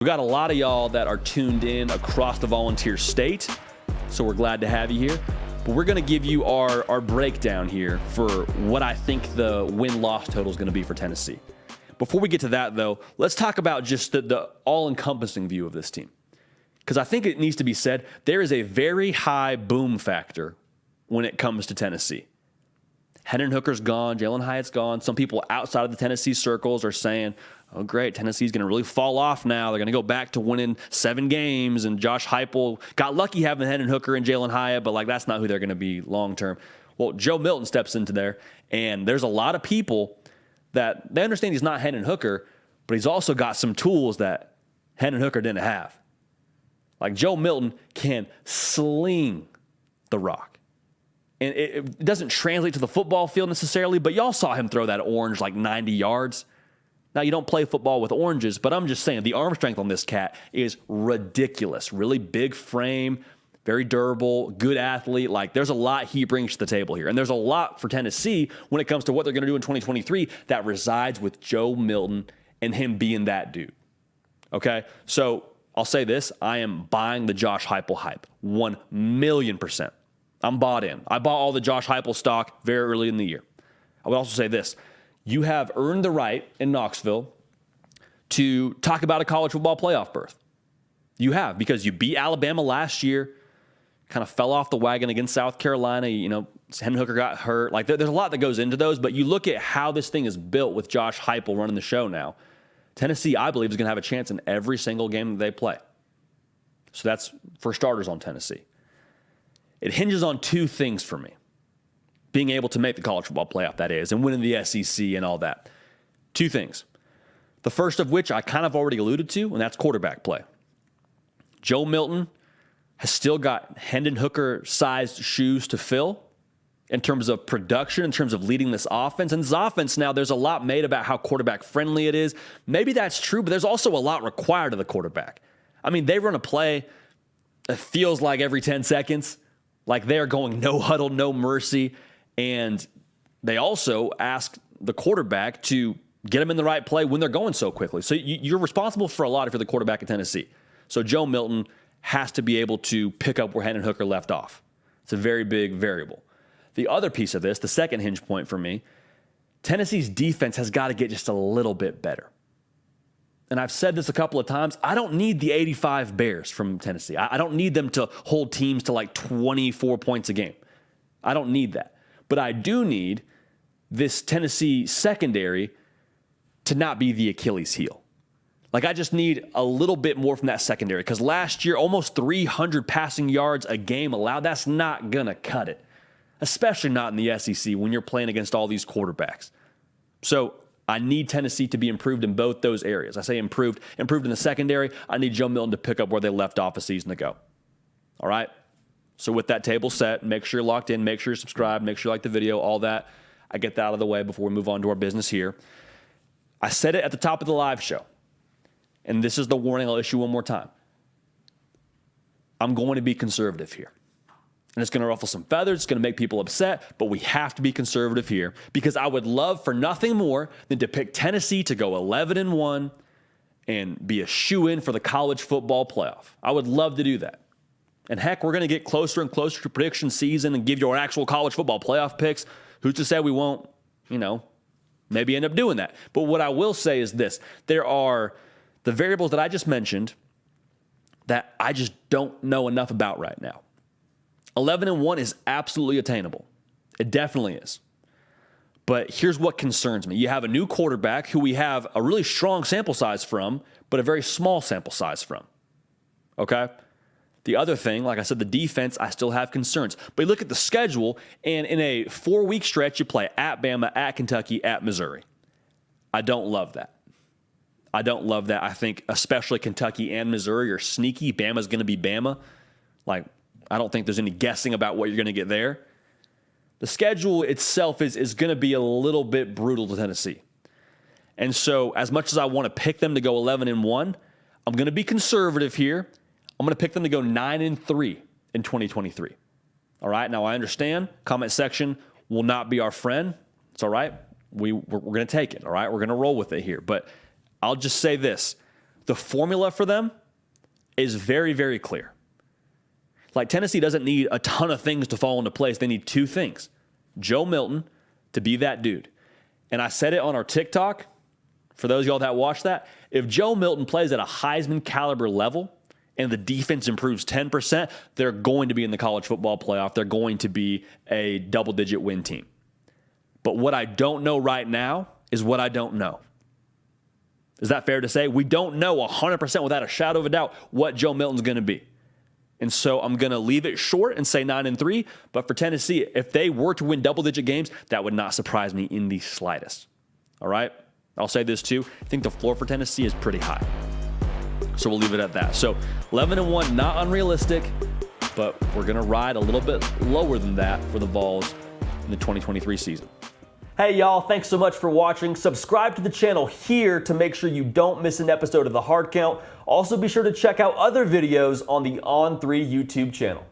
We've got a lot of y'all that are tuned in across the Volunteer State, so we're glad to have you here. But we're going to give you our breakdown here for what I think the win-loss total is going to be for Tennessee. Before we get to that, though, let's talk about just the all-encompassing view of this team. Because I think it needs to be said, there is a very high boom factor when it comes to Tennessee. Hendon Hooker's gone. Jalen Hyatt's gone. Some people outside of the Tennessee circles are saying, oh, great, Tennessee's going to really fall off now. They're going to go back to winning 7 games, and Josh Heupel got lucky having Hendon Hooker and Jalen Hyatt, but that's not who they're going to be long-term. Well, Joe Milton steps into there, and there's a lot of people that they understand he's not Hendon Hooker, but he's also got some tools that Hendon Hooker didn't have. Like Joe Milton can sling the rock. And it doesn't translate to the football field necessarily, but y'all saw him throw that orange 90 yards. Now, you don't play football with oranges, but I'm just saying the arm strength on this cat is ridiculous. Really big frame, very durable, good athlete. There's a lot he brings to the table here. And there's a lot for Tennessee when it comes to what they're going to do in 2023 that resides with Joe Milton and him being that dude. Okay? So I'll say this. I am buying the Josh Heupel hype 1,000,000%. I'm bought in. I bought all the Josh Heupel stock very early in the year. I would also say this. You have earned the right in Knoxville to talk about a college football playoff berth. You have, because you beat Alabama last year, kind of fell off the wagon against South Carolina. Hendon Hooker got hurt. There's a lot that goes into those, but you look at how this thing is built with Josh Heupel running the show now. Tennessee, I believe, is going to have a chance in every single game that they play. So that's for starters on Tennessee. It hinges on 2 things for me. Being able to make the college football playoff, that is, and winning the SEC and all that. 2 things. The first of which I kind of already alluded to, and that's quarterback play. Joe Milton has still got Hendon Hooker-sized shoes to fill in terms of production, in terms of leading this offense. And this offense now, there's a lot made about how quarterback-friendly it is. Maybe that's true, but there's also a lot required of the quarterback. They run a play that feels like every 10 seconds. They're going no huddle, no mercy. And they also ask the quarterback to get them in the right play when they're going so quickly. So you're responsible for a lot if you're the quarterback at Tennessee. So Joe Milton has to be able to pick up where Hendon Hooker left off. It's a very big variable. The other piece of this, the second hinge point for me, Tennessee's defense has got to get just a little bit better. And I've said this a couple of times, I don't need the 85 Bears from Tennessee. I don't need them to hold teams to 24 points a game. I don't need that. But I do need this Tennessee secondary to not be the Achilles heel. I just need a little bit more from that secondary, because last year, almost 300 passing yards a game allowed. That's not going to cut it, especially not in the SEC when you're playing against all these quarterbacks. So I need Tennessee to be improved in both those areas. I say improved in the secondary. I need Joe Milton to pick up where they left off a season ago. All right? So with that table set, make sure you're locked in, make sure you're subscribed, make sure you like the video, all that. I get that out of the way before we move on to our business here. I said it at the top of the live show, and this is the warning I'll issue one more time. I'm going to be conservative here. And it's going to ruffle some feathers. It's going to make people upset, but we have to be conservative here, because I would love for nothing more than to pick Tennessee to go 11-1 and be a shoo-in for the college football playoff. I would love to do that. And heck, we're going to get closer and closer to prediction season and give you our actual college football playoff picks. Who's to say we won't, maybe end up doing that? But what I will say is this. There are the variables that I just mentioned that I just don't know enough about right now. 11-1 is absolutely attainable. It definitely is. But here's what concerns me. You have a new quarterback who we have a really strong sample size from, but a very small sample size from. Okay? The other thing, like I said, the defense, I still have concerns. But you look at the schedule, and in a 4-week stretch, you play at Bama, at Kentucky, at Missouri. I don't love that. I think especially Kentucky and Missouri are sneaky. Bama's going to be Bama. I don't think there's any guessing about what you're going to get there. The schedule itself is going to be a little bit brutal to Tennessee. And so as much as I want to pick them to go 11-1, I'm going to be conservative here. I'm going to pick them to go 9-3 in 2023. All right? Now, I understand comment section will not be our friend. It's all right. We're going to take it, all right? We're going to roll with it here. But I'll just say this. the formula for them is very, very clear. Like, Tennessee doesn't need a ton of things to fall into place. They need two things. Joe Milton to be that dude. And I said it on our TikTok, for those of y'all that watch that, if Joe Milton plays at a Heisman caliber level and the defense improves 10%, they're going to be in the college football playoff. They're going to be a double-digit win team. But what I don't know right now is what I don't know. Is that fair to say? We don't know 100% without a shadow of a doubt what Joe Milton's going to be. And so I'm going to leave it short and say 9-3. But for Tennessee, if they were to win double-digit games, that would not surprise me in the slightest. All right? I'll say this too. I think the floor for Tennessee is pretty high. So we'll leave it at that. So 11-1, not unrealistic, but we're going to ride a little bit lower than that for the Vols in the 2023 season. Hey y'all, thanks so much for watching. Subscribe to the channel here to make sure you don't miss an episode of The Hard Count. Also be sure to check out other videos on the On3 YouTube channel.